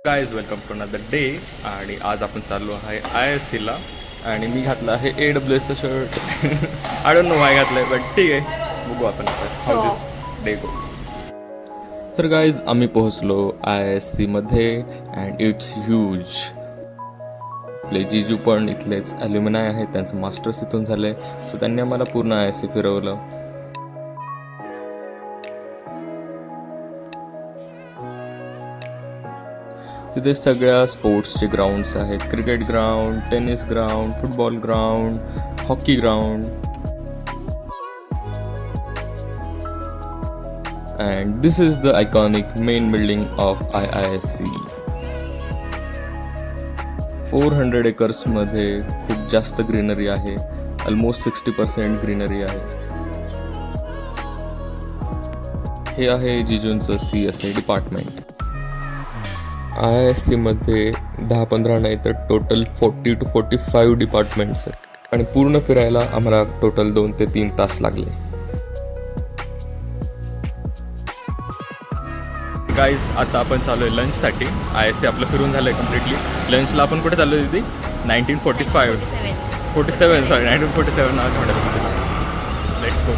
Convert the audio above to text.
Guys welcome to another day. आणि आज आपण चाललो आहे ISCला आणि मी घातलं आहे AWSचं shirt. I don't know why घातलं आहे बट ठीक आहे, बघू आपण हाऊ दिस डे गोज. तर गाईज आम्ही पोहोचलो ISCमध्ये अँड इट्स ह्यूज. आपले जीजू पण इथलेच ॲल्युमिनाय आहेत, त्यांचं मास्टर्स इथून झालं आहे, सो त्यांनी आम्हाला पूर्ण ISC फिरवलं. तिथे सगळ्या स्पोर्ट्सचे ग्राउंड्स आहेत. Cricket ground, tennis ground, football ground, hockey ground. And this is the iconic main building of IISC. 400 एकर्समध्ये खूप जास्त ग्रीनरी आहे. ऑलमोस्ट 60% ग्रीनरी आहे. हे आहे जिजूंचं CSA डिपार्टमेंट. IISCमध्ये 10-15 नाही तर टोटल 40 to 45 डिपार्टमेंट्स आहेत आणि पूर्ण फिरायला आम्हाला टोटल 2 ते 3 तास लागले. गाईज आता आपण चालू आहे लंचसाठी. ISC आपलं फिरून झालं आहे कम्प्लिटली. लंचला आपण कुठे चाललो आहे तिथे? 1947 सॉरी 1947 नाव म्हणायचं. Let's go.